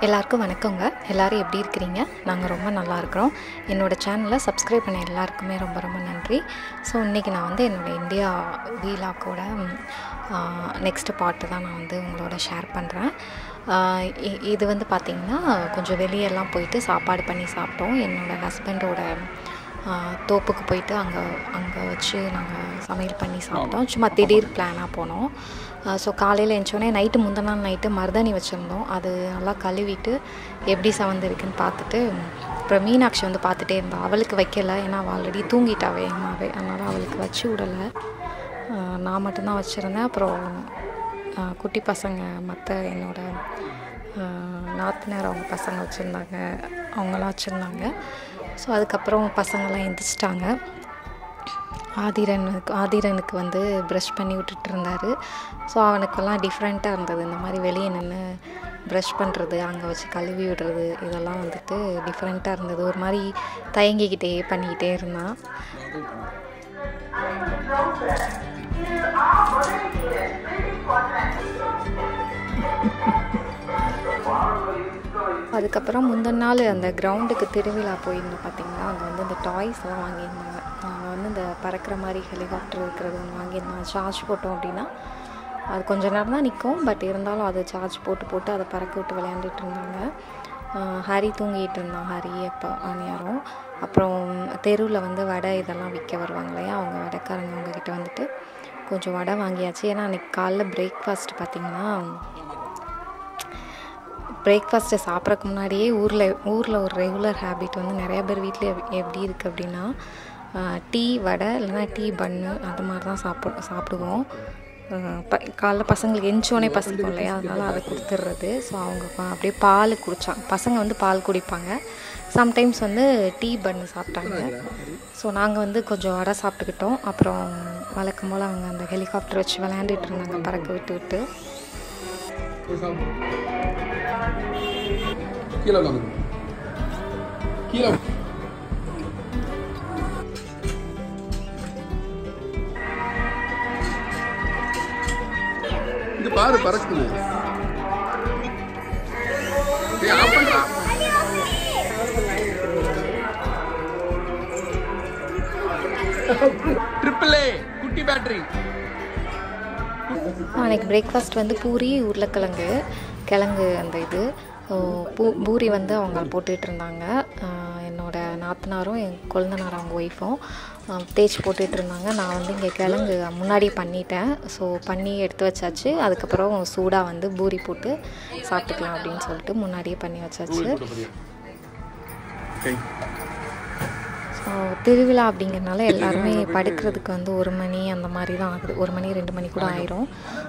எல்லாருக்கும் வணக்கங்க. எல்லோரும் எப்படி இருக்கிறீங்க? நாங்கள் ரொம்ப நல்லா இருக்கிறோம். என்னோடய சேனலை சப்ஸ்கிரைப் பண்ண எல்லாருக்குமே ரொம்ப ரொம்ப நன்றி. ஸோ இன்றைக்கி நான் வந்து என்னோடய இந்தியா வீலாக்கோட நெக்ஸ்ட்டு பார்ட்டு தான் நான் வந்து உங்களோட ஷேர் பண்ணுறேன். இது வந்து பார்த்திங்கன்னா கொஞ்சம் வெளியெல்லாம் போயிட்டு சாப்பாடு பண்ணி சாப்பிட்டோம். என்னோடய ஹஸ்பண்டோட தோப்புக்கு போயிட்டு அங்கே வச்சு நாங்கள் சமையல் பண்ணி சாப்பிட்டோம். சும்மா திடீர் பிளானாக போனோம். ஸோ காலையில் எழுந்தோடனே முந்தின நாள் நைட்டு மருதாணி வச்சுருந்தோம். அது நல்லா கழுவிட்டு எப்படி சவந்திருக்குன்னு பார்த்துட்டு அப்புறம் மீனாட்சி வந்து பார்த்துட்டே இருந்தாள். அவளுக்கு வைக்கலை, ஏன்னா அவள் ஆல்ரெடி தூங்கிட்டாவே அம்மாவே, அதனால் அவளுக்கு வச்சு விடலை. நான் மட்டும்தான் வச்சுருந்தேன். அப்புறம் குட்டி பசங்க மற்ற என்னோடய நாத்தனார் அவங்க பசங்க வச்சுருந்தாங்க, அவங்களாம் வச்சுருந்தாங்க. ஸோ அதுக்கப்புறம் பசங்கள்லாம் எந்திரிச்சிட்டாங்க. ஆதிரனுக்கு வந்து ப்ரஷ் பண்ணி விட்டுட்டு இருந்தார். ஸோ அவனுக்கெல்லாம் டிஃப்ரெண்ட்டாக இருந்தது. இந்த மாதிரி வெளியே நின்று ப்ரஷ் பண்ணுறது, அங்கே வச்சு கழுவி விடுறது, இதெல்லாம் வந்துட்டு டிஃப்ரெண்ட்டாக இருந்தது. ஒரு மாதிரி தயங்கிக்கிட்டே பண்ணிக்கிட்டே இருந்தான். அதுக்கப்புறம் முந்தின நாள் அந்த கிரவுண்டுக்கு திருவிழா போயிருந்தோம் பார்த்திங்கன்னா. அங்கே வந்து இந்த டாய்ஸ் எல்லாம் வாங்கியிருந்தாங்க. நாங்கள் வந்து இந்த பறக்கிற மாதிரி ஹெலிகாப்டர் இருக்கிறது ஒன்று வாங்கியிருந்தாங்க. சார்ஜ் போட்டோம் அப்படின்னா அது கொஞ்சம் நேரம் தான் நிற்கும், பட் இருந்தாலும் அது சார்ஜ் போட்டு அதை பறக்க விட்டு விளையாண்டுட்டு இருந்தாங்க. ஹரி தூங்கிட்டு இருந்தான், ஹரி அப்போ அணியாரம். அப்புறம் தெருவில் வந்து வடை இதெல்லாம் விற்க வருவாங்க இல்லையா, அவங்க வடைக்காரங்க அவங்கக்கிட்ட வந்துட்டு கொஞ்சம் வடை வாங்கியாச்சு. ஏன்னா அன்றைக்கி காலைல பிரேக்ஃபாஸ்ட் பார்த்திங்கன்னா, பிரேக்ஃபாஸ்ட்டை சாப்பிட்றதுக்கு முன்னாடியே ஊரில் ஒரு ரெகுலர் ஹேபிட் வந்து நிறையா பேர் வீட்டில் எப்படி இருக்குது அப்படின்னா, டீ வடை இல்லைனா டீ பன்னு அது மாதிரி தான் சாப்பிடுவோம். காலைல பசங்களுக்கு எஞ்சோடனே பசிக்கும் இல்லையா, அதனால் அதை கொடுத்துட்றது. ஸோ அவங்க அப்படியே பால் குடித்தாங்க. பசங்க வந்து பால் குடிப்பாங்க, சம்டைம்ஸ் வந்து டீ பன்னு சாப்பிட்டாங்க. ஸோ நாங்கள் வந்து கொஞ்சம் வடை சாப்பிட்டுக்கிட்டோம். அப்புறம் வழக்கம் போல் அவங்க அந்த ஹெலிகாப்டர் வச்சு விளையாண்டுட்டு இருந்தாங்க பறக்க விட்டு. இது பாரு பறக்குது. ட்ரிபிள் ஏ குட்டி பேட்டரி. அன்றைக்கி பிரேக்ஃபாஸ்ட் வந்து பூரி கிழங்கு அந்த இது பூரி வந்து அவங்க போட்டுகிட்டு இருந்தாங்க. என்னோடய நாத்தனாரும் என் கொழுந்தனார் அவங்க ஒய்ஃபும் தேய்ச்சி போட்டுகிட்டு இருந்தாங்க. நான் வந்து இங்கே கிழங்கு முன்னாடியே பண்ணிட்டேன். ஸோ பண்ணி எடுத்து வச்சாச்சு. அதுக்கப்புறம் சூடாக வந்து பூரி போட்டு சாப்பிட்டுக்கலாம் அப்படின்னு சொல்லிட்டு முன்னாடியே பண்ணி வச்சாச்சு. ஸோ திருவிழா அப்படிங்கிறனால எல்லாருமே படுக்கிறதுக்கு வந்து 1 மணி அந்த மாதிரி தான் ஆகுது. 1 மணி 2 மணி கூட ஆயிரும்.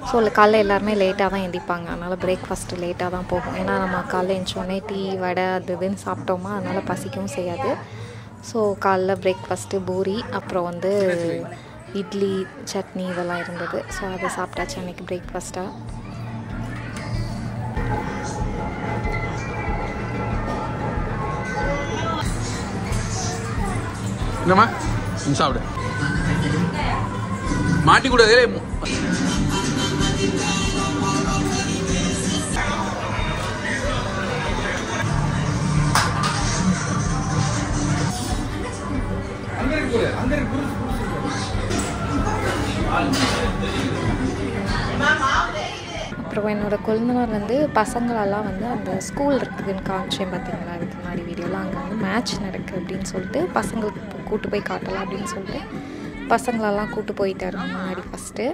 ஸோ காலைல எல்லாருமே லேட்டாக தான் எந்திப்பாங்க. அதனால் பிரேக்ஃபாஸ்ட்டு லேட்டாக தான் போகும். ஏன்னா நம்ம காலைல எழுந்தோடனே டீ வடை அது இதுன்னு சாப்பிட்டோமா, அதனால் பசிக்கவும் செய்யாது. ஸோ காலைல பிரேக்ஃபாஸ்ட்டு பூரி, அப்புறம் வந்து இட்லி சட்னி இதெல்லாம் இருந்தது. ஸோ அதை சாப்பிட்டாச்சு அன்றைக்கி பிரேக்ஃபாஸ்ட்டாக. என்னம்மா சாப்பிடு, மாட்டி கூட அப்புறம் என்னோடய கொழுந்தனார் வந்து பசங்களெல்லாம் வந்து அந்த ஸ்கூல் இருக்குதுன்னு காமிச்சேன் பார்த்திங்களா அதுக்கு முன்னாடி வீடியோலாம். அங்கே வந்து மேட்ச் நடக்குது அப்படின்னு சொல்லிட்டு பசங்களுக்கு கூட்டு போய் காட்டலாம் அப்படின்னு சொல்லிட்டு பசங்களெல்லாம் கூட்டு போயிட்டாரு முன்னாடி ஃபஸ்ட்டு.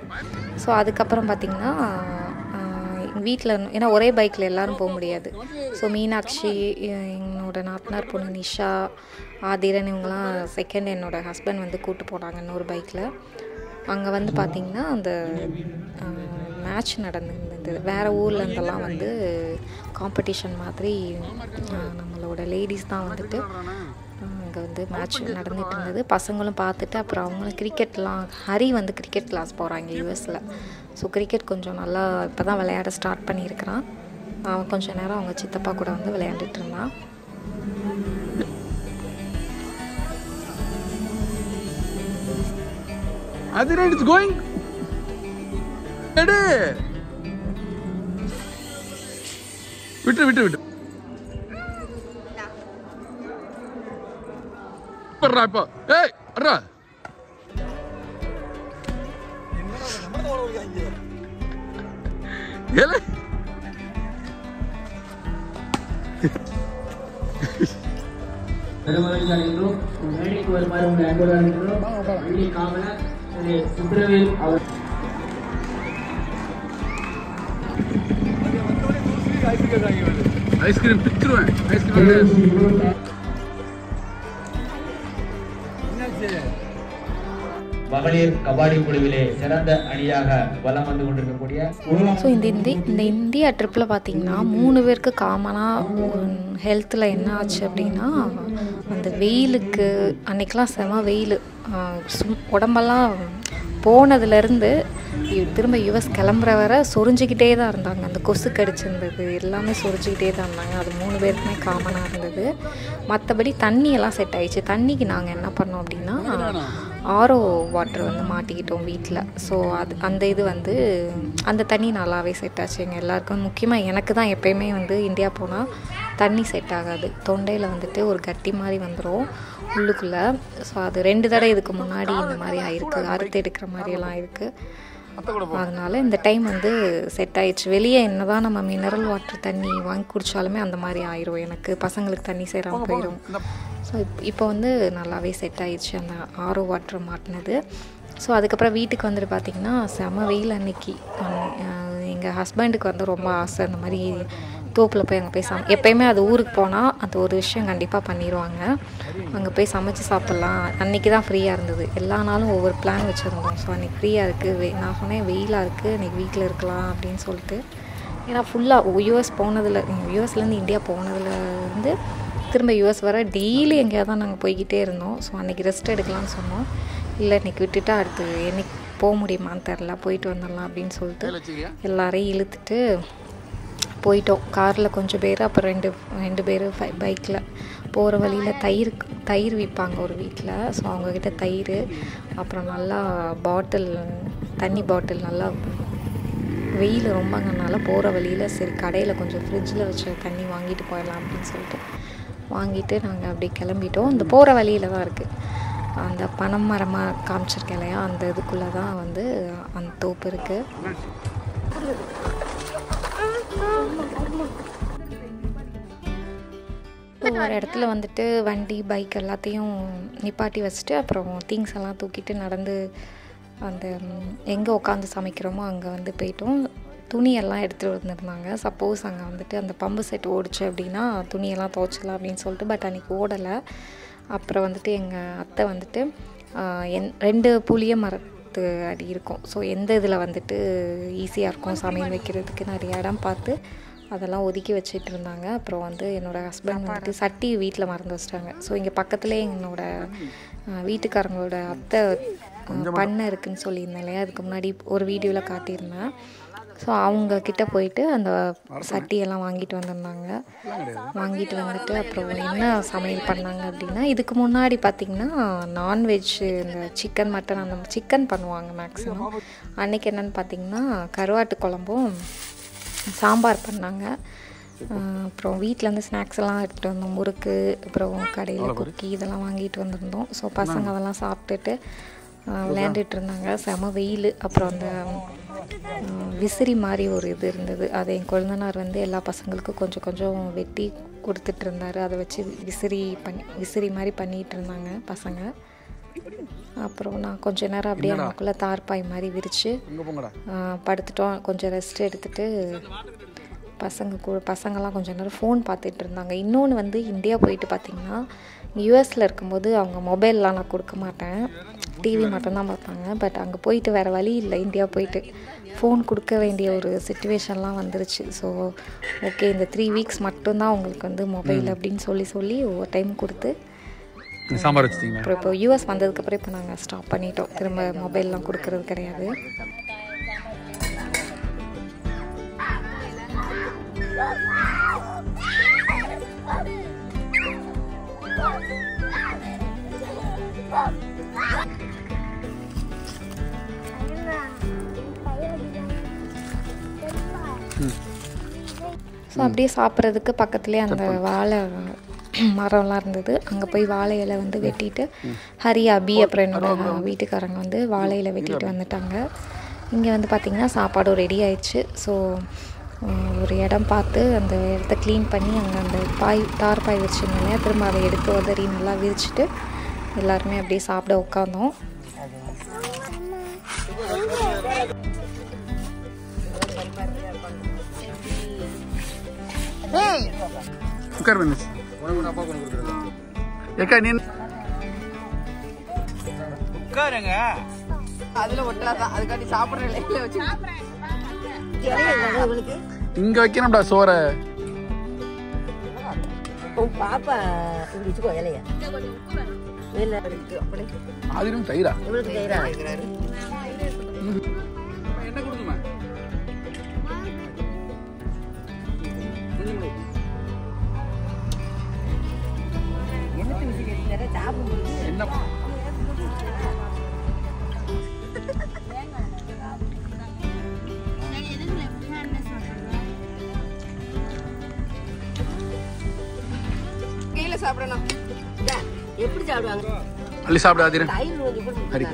ஸோ அதுக்கப்புறம் பார்த்திங்கன்னா வீட்டில் ஏன்னா ஒரே பைக்கில் எல்லோரும் போக முடியாது. ஸோ மீனாட்சி, என்னோட நாத்தனார் பொண்ணு நிஷா, ஆதிரன் இவங்கெல்லாம் செகண்ட் என்னோடய ஹஸ்பண்ட் வந்து கூட்டு போனாங்க இன்னொரு பைக்கில். அங்கே வந்து பார்த்திங்கன்னா அந்த மேட்ச் நடந்துருந்தது. வேறு ஊர்லேருந்தெல்லாம் வந்து காம்படிஷன் மாதிரி நம்மளோட லேடிஸ் தான் வந்துட்டு அங்கே வந்து மேட்ச் நடந்துகிட்டு இருந்தது. பசங்களும் பார்த்துட்டு அப்புறம் அவங்களும் கிரிக்கெட்லாம், ஹரி வந்து கிரிக்கெட் கிளாஸ் போகிறாங்க யூஎஸில். ஸோ கிரிக்கெட் கொஞ்சம் நல்லா இப்போ தான் விளையாட ஸ்டார்ட் பண்ணியிருக்கிறான். அவன் கொஞ்சம் நேரம் அவங்க சித்தப்பா கூட வந்து விளையாண்டுட்டு இருந்தான். Adhiran, it's going. விட்டு சூப்பர்ரா இப்போ. ஏய் அட்ரா. ஏலே பெருமளவில் அழைக்கிறோம். மேடைக்கு வருமாறு உங்களை அன்போடு அழைக்கிறோம். பள்ளி காவலர் திரு சுப்ரவேல் அவர் ஐஸ்கிரீம் பிச்சுருவேன். ஐஸ்கிரீம் மகளிர் கபாடி குழுவிலே சிறந்த அணியாக வலம் வந்து கொண்டிருக்கக்கூடிய ஸோ இந்த இந்தியா ட்ரிப்பில் பார்த்தீங்கன்னா 3 பேருக்கு காமனாக ஹெல்த்தில் என்ன ஆச்சு அப்படின்னா, அந்த வெயிலுக்கு அன்றைக்கெலாம் செம வெயில், உடம்பெல்லாம் போனதுலேருந்து திரும்ப யுஎஸ் கிளம்புற வர சொரிஞ்சிக்கிட்டே தான் இருந்தாங்க. அந்த கொசு கடிச்சிருந்தது எல்லாமே சொரிஞ்சிக்கிட்டே தான் இருந்தாங்க. அது 3 பேருக்குமே காமனாக இருந்தது. மற்றபடி தண்ணியெல்லாம் செட் ஆகிடுச்சு. தண்ணிக்கு நாங்கள் என்ன பண்ணோம் அப்படின்னா, ஆரோ வாட்டர் வந்து மாட்டிக்கிட்டோம் வீட்டில். ஸோ அந்த இது வந்து அந்த தண்ணி நல்லாவே செட் ஆச்சு எங்கள் எல்லாருக்கும். முக்கியமாக எனக்கு தான் எப்போயுமே வந்து இந்தியா போனால் தண்ணி செட் ஆகாது. தொண்டையில் வந்துட்டு ஒரு கட்டி மாதிரி வந்துடும் உள்ளுக்குள்ளே. ஸோ அது 2 தடவை இதுக்கு முன்னாடி இந்த மாதிரி ஆயிருக்கு, அறுத்து எடுக்கிற மாதிரியெல்லாம் இருக்குது. அதனால் இந்த டைம் வந்து செட் ஆயிடுச்சு. வெளியே என்ன தான் நம்ம மினரல் வாட்டர் தண்ணி வாங்கி குடித்தாலுமே அந்த மாதிரி ஆயிரும். எனக்கு பசங்களுக்கு தண்ணி சேராமல் போயிடும். ஸோ இப்போ வந்து நல்லாவே செட் ஆயிடுச்சு அந்த ஆரோ வாட்டர் மாட்டினது. ஸோ அதுக்கப்புறம் வீட்டுக்கு வந்துட்டு பார்த்திங்கன்னா செம வெயில் அன்னைக்கு. எங்கள் ஹஸ்பண்டுக்கு வந்து ரொம்ப ஆசை இந்த மாதிரி தோப்பில் போய் அங்கே போய் எப்போயுமே அது ஊருக்கு போனால் அந்த ஒரு விஷயம் கண்டிப்பாக பண்ணிடுவாங்க. அங்கே போய் சமைச்சு சாப்பிட்லாம். அன்றைக்கி தான் ஃப்ரீயாக இருந்தது. எல்லா நாளும் ஒவ்வொரு பிளான் வச்சுருந்தோம். ஸோ அன்றைக்கி ஃப்ரீயாக இருக்குது. நான் சொன்னேன் வெயிலாக இருக்குது, அன்றைக்கி வீட்டில் இருக்கலாம் அப்படின்னு சொல்லிட்டு. ஏன்னா ஃபுல்லாக யூஎஸ்லேருந்து இந்தியா போனதுலேருந்து திரும்ப யூஎஸ் வர டெய்லி எங்கேயாவது தான் நாங்கள் போய்கிட்டே இருந்தோம். ஸோ அன்றைக்கி ரெஸ்ட் எடுக்கலாம்னு சொன்னோம். இல்லை இன்றைக்கி விட்டுட்டா அடுத்து என்னைக்கு போக முடியுமான்னு தெரில, போயிட்டு வந்துடலாம் அப்படின்னு சொல்லிட்டு எல்லாரையும் இழுத்துட்டு போயிட்டோம். காரில் கொஞ்சம் பேர், அப்புறம் ரெண்டு பேர் பைக்கில். போகிற வழியில் தயிர் விற்பாங்க ஒரு வீட்டில். ஸோ அவங்கக்கிட்ட தயிர், அப்புறம் நல்லா தண்ணி பாட்டில், நல்லா வெயில் ரொம்பங்கனால போகிற வழியில் சரி கடையில் கொஞ்சம் ஃப்ரிட்ஜில் வச்ச தண்ணி வாங்கிட்டு போயிடலாம் அப்படின்னு சொல்லிட்டு வாங்கிட்டு நாங்கள் அப்படி கிளம்பிட்டோம். இந்த போகிற வழியில் தான் இருக்குது அந்த பனம் மரமாக காமிச்சிருக்கேன் இல்லையா, அந்த இதுக்குள்ளே தான் வந்து அந்த தோப்பு இருக்குது. ஒரு இடத்துல வந்துட்டு வண்டி பைக் எல்லாத்தையும் நிப்பாட்டி வச்சுட்டு அப்புறம் திங்ஸ் எல்லாம் தூக்கிட்டு நடந்து அந்த எங்கே உட்காந்து சமைக்கிறோமோ அங்கே வந்து போயிட்டோம். துணியெல்லாம் எடுத்துகிட்டு வந்திருந்தாங்க. சப்போஸ் அங்கே வந்துட்டு அந்த பம்பு செட் ஓடிச்சு அப்படின்னா துணியெல்லாம் துவைச்சிக்கலாம் அப்படின்னு சொல்லிட்டு. பட் அன்றைக்கி ஓடலை. அப்புறம் வந்துட்டு எங்கள் அத்தை வந்துட்டு 2 புளிய மரத்து அடி இருக்கும். ஸோ எந்த இதில் வந்துட்டு ஈஸியாக இருக்கும் சமையல் வைக்கிறதுக்கு நிறைய இடம் பார்த்து அதெல்லாம் ஒதுக்கி வச்சிட்டு இருந்தாங்க. அப்புறம் வந்து என்னோடய ஹஸ்பண்ட் வந்துட்டு சட்டி வீட்டில் மறந்து வச்சிட்டாங்க. ஸோ இங்கே பக்கத்துலேயே என்னோடய வீட்டுக்காரங்களோட அத்தை பண்ணை இருக்குதுன்னு சொல்லியிருந்தேன் இல்லையா, அதுக்கு முன்னாடி ஒரு வீடியோவில் காட்டியிருந்தேன். ஸோ அவங்கக்கிட்ட போயிட்டு அந்த சட்டியெல்லாம் வாங்கிட்டு வந்திருந்தாங்க. வாங்கிட்டு வந்துட்டு அப்புறம் என்ன சமையல் பண்ணாங்க அப்படின்னா, இதுக்கு முன்னாடி பார்த்திங்கன்னா நான்வெஜ் இந்த சிக்கன் மட்டன் அந்த சிக்கன் பண்ணுவாங்க மேக்ஸிமம். அன்றைக்கி என்னென்னு பார்த்திங்கன்னா கருவாட்டு குழம்பும் சாம்பார் பண்ணாங்க. அப்புறம் வீட்டிலேருந்து ஸ்நாக்ஸ் எல்லாம் எடுத்துகிட்டு வந்தோம். முறுக்கு, அப்புறம் கடையில் குக்கி இதெல்லாம் வாங்கிட்டு வந்திருந்தோம். ஸோ பசங்க அதெல்லாம் சாப்பிட்டுட்டு விளையாண்டுட்டு இருந்தாங்க. செம வெயில். அப்புறம் அந்த விசிறி மாதிரி ஒரு இது இருந்தது. அதை என் குழந்தனார் வந்து எல்லா பசங்களுக்கும் கொஞ்சம் கொஞ்சம் வெட்டி கொடுத்துட்டு இருந்தார். அதை வச்சு விசிறி மாதிரி பண்ணிகிட்டு இருந்தாங்க பசங்க. அப்புறம் நான் கொஞ்ச நேரம் அப்படியே நமக்குள்ளே தார்பாய் மாதிரி விரித்து படுத்துட்டோம். கொஞ்சம் ரெஸ்ட் எடுத்துகிட்டு பசங்கள்லாம் கொஞ்சம் நேரம் ஃபோன் பார்த்துட்டு இருந்தாங்க. இன்னொன்று வந்து இந்தியா போயிட்டு பார்த்திங்கன்னா யூஎஸில் இருக்கும்போது அவங்க மொபைல்லாம் நான் கொடுக்க மாட்டேன், டிவி மட்டும்தான் பார்ப்பாங்க. பட் அங்கே போயிட்டு வேறு வழி இல்லை, இந்தியா போயிட்டு ஃபோன் கொடுக்க வேண்டிய ஒரு சிச்சுவேஷன்லாம் வந்துருச்சு. ஸோ ஓகே இந்த 3 வீக்ஸ் மட்டும்தான் உங்களுக்கு வந்து மொபைல் அப்படின்னு சொல்லி ஒவ்வொரு டைம் கொடுத்து சாம்பார் வச்சுட்டீங்க. அப்புறம் இப்போ யூஎஸ் வந்ததுக்கப்புறம் இப்போ நாங்கள் ஸ்டாப் பண்ணிட்டோம். திரும்ப மொபைல்லாம் கொடுக்கறது கிடையாது. ஸோ அப்படியே சாப்பிட்றதுக்கு பக்கத்துலேயே அந்த வாழை மரம்லாம் இருந்தது. அங்கே போய் வாழை இலை வந்து வெட்டிட்டு ஹரி அபி அப்புறம் என்னோட வீட்டுக்காரங்க வந்து வாழை இலை வெட்டிட்டு வந்துட்டாங்க. இங்கே வந்து பார்த்திங்கன்னா சாப்பாடும் ரெடி ஆயிடுச்சு. ஸோ ஒரு இடம் பார்த்து அந்த இடத்த க்ளீன் பண்ணி அங்கே அந்த தார் பாய் வச்சுருந்தோம். திரும்ப அதை எடுத்து உதறி நல்லா விரிச்சிட்டு எல்லாருமே அப்படியே சாப்பிட உட்காந்தோம். உட்கார் வந்துச்சு ஏக்கா நீ உட்காருங்க. அதுல ஒட்டாதான் அதுக்காண்டி சாப்பிடுற இலையில வச்சு இங்க வைக்கணும்டா சோற. பாப்பா இப்படி வச்சுக்கோ இலைய ஆதிரும் தயிரா என்ன கொடுக்குமா என்ன கையில சாப்பிடணும். எப்படி சாப்பிடுவாங்க? அள்ளி சாப்பிடு ஆதிரன். ஹரி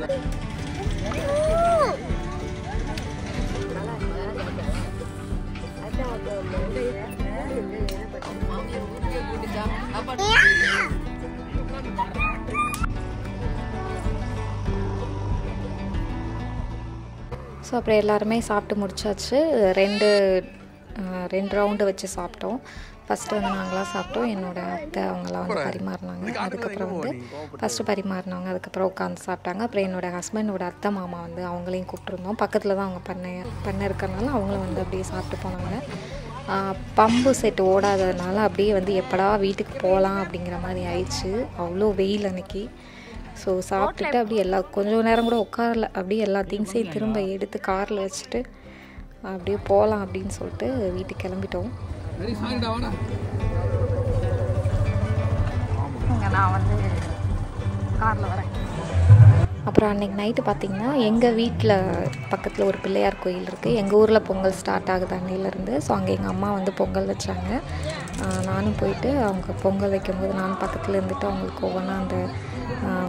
ஸோ அப்புறம் எல்லாருமே சாப்பிட்டு முடிச்சாச்சு. ரெண்டு ரவுண்டு வச்சு சாப்பிட்டோம். ஃபஸ்ட்டு வந்து நாங்களாம் சாப்பிட்டோம். என்னோடய அத்தை அவங்களாம் வந்து பரிமாறினாங்க. அதுக்கப்புறம் வந்து ஃபஸ்ட்டு பரிமாறினவங்க அதுக்கப்புறம் உட்காந்து சாப்பிட்டாங்க. அப்புறம் என்னோடய ஹஸ்பண்டோட அத்தை மாமா வந்து அவங்களையும் கூப்பிட்ருந்தோம். பக்கத்தில் தான் அவங்க பண்ணை இருக்கிறனால அவங்களும் வந்து அப்படியே சாப்பிட்டு போனாங்க. பம்பு செட்டு ஓடாததுனால அப்படியே வந்து எப்படா வீட்டுக்கு போகலாம் அப்படிங்கிற மாதிரி ஆயிடுச்சு. அவ்வளோ வெயில் அன்னைக்கு. ஸோ சாப்பிட்டுட்டு அப்படியே கொஞ்சம் நேரம் கூட உட்காரல. அப்படியே எல்லா திங்ஸையும் திரும்ப எடுத்து காரில் வச்சுட்டு அப்படியே போகலாம் அப்படின்னு சொல்லிட்டு வீட்டுக்கு கிளம்பிட்டோம். நான் வந்து காரில் வரேன். அப்புறம் அன்றைக்கி நைட்டு பார்த்திங்கன்னா எங்கள் வீட்டில் பக்கத்தில் ஒரு பிள்ளையார் கோயில் இருக்குது. எங்கள் ஊரில் பொங்கல் ஸ்டார்ட் ஆகுது அன்னையிலேருந்து. ஸோ அங்கே எங்கள் அம்மா வந்து பொங்கல் வச்சாங்க. நானும் போயிட்டு அவங்க பொங்கல் வைக்கும்போது நானும் பக்கத்தில் இருந்துட்டு அவங்களுக்கு ஒவ்வொன்றா அந்த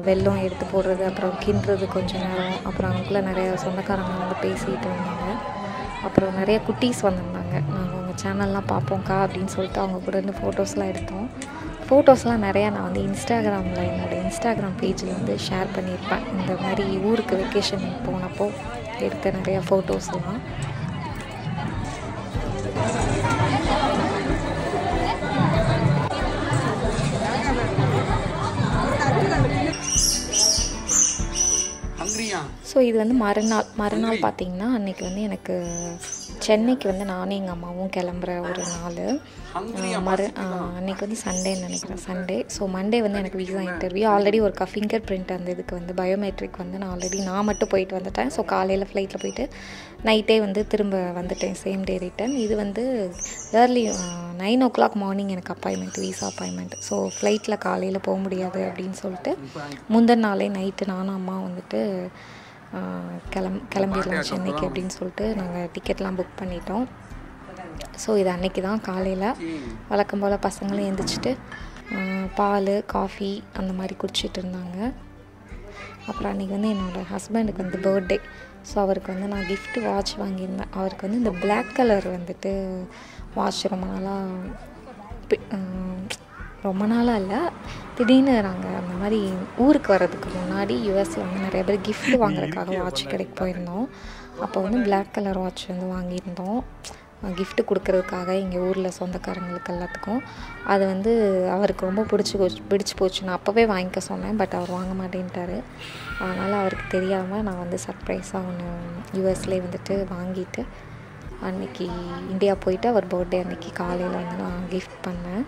வெல்லம் எடுத்து போடுறது, அப்புறம் கிண்டுறது கொஞ்சம் நேரம். அப்புறம் அவங்களுக்குள்ள நிறைய சொந்தக்காரங்க வந்து பேசிகிட்டு இருந்தாங்க. அப்புறம் நிறைய குட்டீஸ் வந்திருந்தாங்க. நாங்கள் உங்கள் சேனல்லாம் பார்ப்போம்க்கா அப்படின்னு சொல்லிட்டு அவங்க கூட இருந்து ஃபோட்டோஸ்லாம் எடுத்தோம். ஃபோட்டோஸ்லாம் நிறையா நான் வந்து இன்ஸ்டாகிராமில் என்னோடய இன்ஸ்டாகிராம் பேஜில் வந்து ஷேர் பண்ணியிருப்பேன். இந்த மாதிரி ஊருக்கு வெக்கேஷன் போனப்போ எடுத்த நிறையா ஃபோட்டோஸ்லாம். ஸோ இது வந்து மறுநாள் பார்த்திங்கன்னா அன்றைக்கி வந்து எனக்கு சென்னைக்கு வந்து நானும் எங்கள் அம்மாவும் கிளம்புற ஒரு நாள். அன்றைக்கி வந்து சண்டேன்னு நினைக்கிறேன், சண்டே. ஸோ மண்டே வந்து எனக்கு விசா இன்டர்வியூ. ஆல்ரெடி ஒரு ஃபிங்கர் பிரிண்ட் அந்த இதுக்கு வந்து பயோமெட்ரிக் வந்து நான் மட்டும் போயிட்டு வந்துட்டேன். ஸோ காலையில் ஃப்ளைட்டில் போயிட்டு நைட்டே வந்து திரும்ப வந்துட்டேன், சேம் டே ரிட்டன். இது வந்து ஏர்லி 9 o'clock மார்னிங் எனக்கு அப்பாயின்மெண்ட், விசா அப்பாயின்மெண்ட். ஸோ ஃப்ளைட்டில் காலையில் போக முடியாது அப்படின்னு சொல்லிட்டு முந்தின நாளே நைட்டு நானும் அம்மா வந்துட்டு கிளம்பிடலாம் சென்னைக்கு அப்படின்னு சொல்லிட்டு நாங்கள் டிக்கெட்லாம் புக் பண்ணிட்டோம். ஸோ இது அன்றைக்கி தான் காலையில் வழக்கம் போல் பசங்களும் எழுந்திரிச்சிட்டு பால் காஃபி அந்த மாதிரி குடிச்சிட்டு இருந்தாங்க. அப்புறம் அன்றைக்கி வந்து என்னோடய ஹஸ்பண்டுக்கு வந்து பர்த்டே. ஸோ அவருக்கு வந்து நான் கிஃப்ட் வாட்ச் வாங்கியிருந்தேன். அவருக்கு வந்து இந்த பிளாக் கலர் வந்துட்டு வாட்ச் ரொம்ப நாளாக இல்லை, திடீர்னு நாங்கள் அந்த மாதிரி ஊருக்கு வர்றதுக்கு முன்னாடி யூஎஸில் வந்து நிறைய பேர் கிஃப்ட் வாங்குறதுக்காக வாட்ச் கடைக்கு போயிருந்தோம். அப்போ வந்து பிளாக் கலர் வாட்ச் வந்து வாங்கியிருந்தோம் கிஃப்ட்டு கொடுக்கறதுக்காக எங்கள் ஊரில் சொந்தக்காரங்களுக்கு எல்லாத்துக்கும். அது வந்து அவருக்கு ரொம்ப பிடிச்சி போச்சு. நான் அப்போவே வாங்கிக்க சொன்னேன், பட் அவர் வாங்க மாட்டேன்ட்டார். அதனால் அவருக்கு தெரியாமல் நான் வந்து சர்ப்ரைஸாக ஒன்று யூஎஸ்லேயே வந்துட்டு வாங்கிட்டு அன்றைக்கி இந்தியா போயிட்டு அவர் பர்த்டே அன்றைக்கி காலையில் வந்து நான் கிஃப்ட் பண்ணேன்.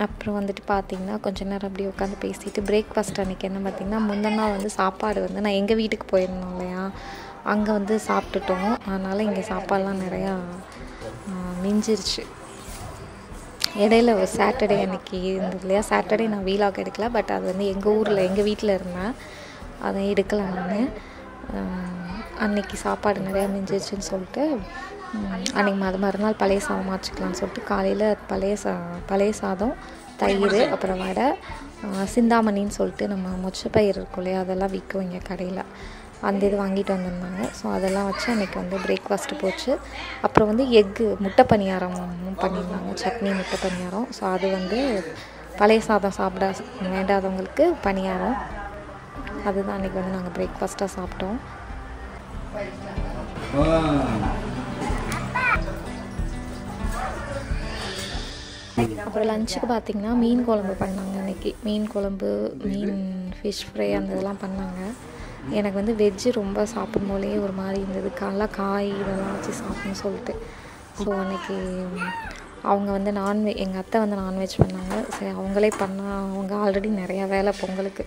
அப்புறம் வந்துட்டு பார்த்திங்கன்னா கொஞ்சம் நேரம் அப்படியே உட்காந்து பேசிட்டு பிரேக்ஃபாஸ்ட் அன்றைக்கி என்ன பார்த்திங்கன்னா முந்தின நாள் வந்து சாப்பாடு வந்து நான் எங்கள் வீட்டுக்கு போயிருந்தோம் இல்லையா, அங்கே வந்து சாப்பிட்டுட்டோம். அதனால் இங்கே சாப்பாடெலாம் நிறையா மிஞ்சிருச்சு. இடையில ஒரு சாட்டர்டே அன்றைக்கி இருந்தது இல்லையா, சாட்டர்டே நான் வீலாக் எடுக்கல, பட் அது வந்து எங்கள் ஊரில் எங்கள் வீட்டில் இருந்தேன், அதை எடுக்கலை நான். அன்றைக்கி சாப்பாடு நிறையா மிஞ்சிருச்சுன்னு சொல்லிட்டு அன்றைக்கி மறுநாள் பழைய சாதம் வச்சுக்கலாம்னு சொல்லிட்டு காலையில் பழைய சாதம், தயிர், அப்புறம் வடை, சிந்தாமணின்னு சொல்லிட்டு நம்ம மொச்சப்பயிர் இருக்கும் இல்லையா, அதெல்லாம் விற்கும் இங்கே கடையில், அந்த இது வாங்கிட்டு வந்திருந்தாங்க. ஸோ அதெல்லாம் வச்சு அன்றைக்கி வந்து பிரேக்ஃபாஸ்ட்டு போச்சு. அப்புறம் வந்து முட்டை பணியாரமும் பண்ணியிருந்தாங்க, சட்னி முட்டை பணியாரம். ஸோ அது வந்து பழைய சாதம் சாப்பிட வேண்டாதவங்களுக்கு பணியாரம், அதுதான் அன்றைக்கி வந்து நாங்கள் பிரேக்ஃபாஸ்ட்டாக சாப்பிட்டோம். அப்புறம் லஞ்சுக்கு பார்த்திங்கன்னா மீன் குழம்பு பண்ணாங்க அன்றைக்கி. மீன் குழம்பு, ஃபிஷ் ஃப்ரை அந்த இதெல்லாம் பண்ணாங்க. எனக்கு வந்து வெஜ்ஜு ரொம்ப சாப்பிடும் போலே ஒரு மாதிரி இருந்தது, காய் இதெல்லாம் வச்சு சாப்பிட்ணுன்னு சொல்லிட்டு. ஸோ அன்றைக்கி அவங்க வந்து எங்கள் அத்தை வந்து நான்வெஜ் பண்ணாங்க. சரி அவங்களே அவங்க ஆல்ரெடி நிறையா வேலை பொங்கலுக்கு,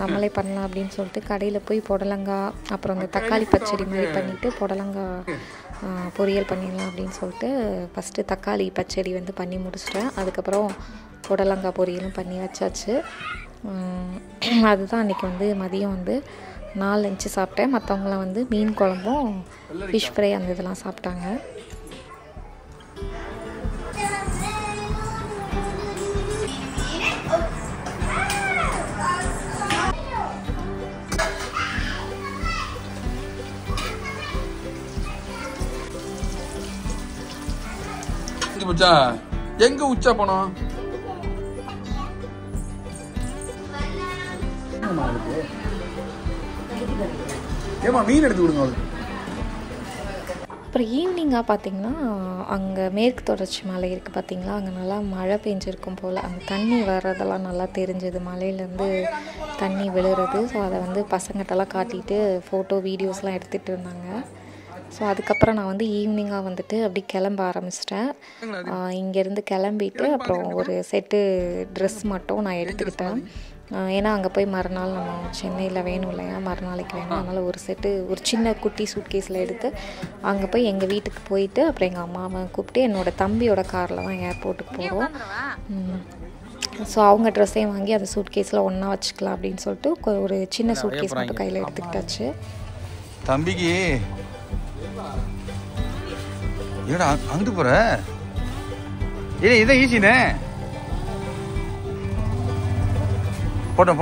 நம்மளே பண்ணலாம் அப்படின்னு சொல்லிட்டு கடையில் போய் புடலங்காய், அப்புறம் இந்த தக்காளி பச்சடி மாதிரி பண்ணிவிட்டு புடலங்காய் பொரியல் பண்ணிடலாம் அப்படின்னு சொல்லிட்டு ஃபஸ்ட்டு தக்காளி பச்சடி வந்து பண்ணி முடிச்சிட்டேன். அதுக்கப்புறம் புடலங்காய் பொரியலும் பண்ணி வச்சாச்சு. அதுதான் அன்றைக்கி வந்து மதியம் வந்து 4 லஞ்சு சாப்பிட்டேன். மற்றவங்களாம் வந்து மீன் குழம்பும் ஃபிஷ் ஃப்ரை அந்த இதெல்லாம் சாப்பிட்டாங்க. எங்க உச்சா போனோம்? ஏமா மீன் எடுத்து கொடுங்க. அப்புறம் ஈவினிங்காக பார்த்திங்கன்னா அங்கே மேற்கு தொடர்ச்சி மலை இருக்குது பார்த்திங்களா, அங்கே நல்லா மழை பெஞ்சிருக்கும் போல். அந்த தண்ணி வர்றதெல்லாம் நல்லா தெரிஞ்சது, மலையிலேருந்து தண்ணி விழுறது. ஸோ அதை வந்து பசங்கிட்டலாம் காட்டிட்டு ஃபோட்டோ வீடியோஸ்லாம் எடுத்துகிட்டு இருந்தாங்க. ஸோ அதுக்கப்புறம் நான் வந்து ஈவினிங்காக வந்துட்டு அப்படி கிளம்ப ஆரம்பிச்சிட்டேன். இங்கேருந்து கிளம்பிட்டு அப்புறம் ஒரு செட்டு ட்ரெஸ் மட்டும் நான் எடுத்துக்கிட்டேன். ஏன்னா அங்கே போய் மறுநாள் நம்ம சென்னையில் வேணும் இல்லையா, மறுநாளைக்கு வேணும். அதனால் ஒரு சின்ன குட்டி சூட்கேஸில் எடுத்து அங்கே போய் எங்கள் வீட்டுக்கு போயிட்டு அப்புறம் எங்கள் அம்மாவை கூப்பிட்டு என்னோடய தம்பியோட காரில் தான் ஏர்போர்ட்டுக்கு போகிறோம். ஸோ அவங்க ட்ரெஸ்ஸையும் வாங்கி அந்த சூட்கேஸில் ஒன்றா வச்சுக்கலாம் அப்படின்னு சொல்லிட்டு ஒரு சின்ன சூட்கேஸ் மட்டும் கையில் எடுத்துக்கிட்டாச்சு. தம்பிக்கு ஏடா அங்கிட்டு போற? இதான் ஈஸினே. போட்டோம்.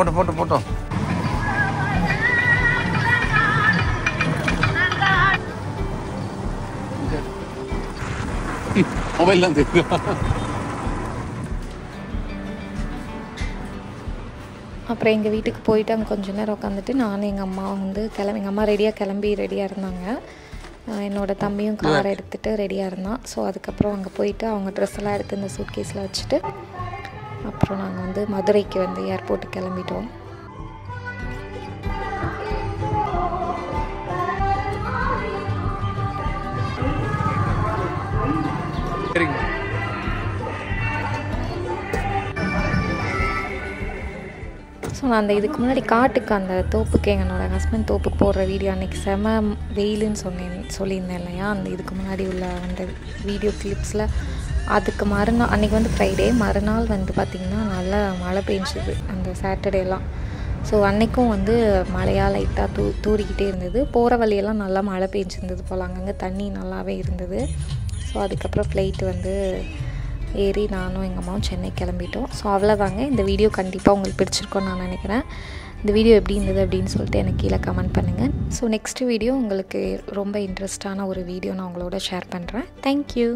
மொபைல் தான் தெரியும். அப்புறம் எங்கள் வீட்டுக்கு போயிட்டு அங்கே கொஞ்சம் நேரம் உட்காந்துட்டு நானும் எங்கள் அம்மா வந்து எங்கள் அம்மா ரெடியாக இருந்தாங்க. என்னோடய தம்பியும் காரை எடுத்துகிட்டு ரெடியாக இருந்தான். ஸோ அதுக்கப்புறம் அங்கே போயிட்டு அவங்க ட்ரெஸ் எல்லாம் எடுத்து இந்த சூட்கேஸில் வச்சுட்டு அப்புறம் நாங்கள் வந்து மதுரைக்கு வந்து ஏர்போர்ட்டுக்கு கிளம்பிட்டோம். ஸோ நான் அந்த இதுக்கு முன்னாடி காட்டுக்கு அந்த தோப்புக்கு என்னோடய ஹஸ்பண்ட் தோப்புக்கு போடுற வீடியோ அன்றைக்கி செம வெயிலுன்னு சொல்லியிருந்தேன் இல்லையா, அந்த இதுக்கு முன்னாடி உள்ள அந்த வீடியோ கிளிப்ஸில். அதுக்கு மறுநாள் அன்றைக்கி வந்து ஃப்ரைடே, மறுநாள் வந்து பார்த்திங்கன்னா நல்லா மழை பெஞ்சுது அந்த சாட்டர்டேலாம். ஸோ அன்றைக்கும் வந்து மழையாக லைட்டாக தூரிக்கிட்டே இருந்தது. போகிற வழியெல்லாம் நல்லா மழை பெஞ்சிருந்தது போல், அங்கங்கே தண்ணி நல்லாவே இருந்தது. ஸோ அதுக்கப்புறம் ஃப்ளைட்டு வந்து ஏறி நானும் எங்கள் அம்மாவும் சென்னை கிளம்பிட்டோம். ஸோ அவ்வளோதாங்க. இந்த வீடியோ கண்டிப்பாக உங்களுக்கு பிடிச்சிருக்கோன்னு நான் நினைக்கிறேன். இந்த வீடியோ எப்படி இருந்தது அப்படின்னு சொல்லிட்டு எனக்கு கீழே கமெண்ட் பண்ணுங்கள். ஸோ நெக்ஸ்ட் வீடியோ உங்களுக்கு ரொம்ப இன்ட்ரெஸ்டான ஒரு வீடியோ நான் உங்களோட ஷேர் பண்ணுறேன். தேங்க்யூ.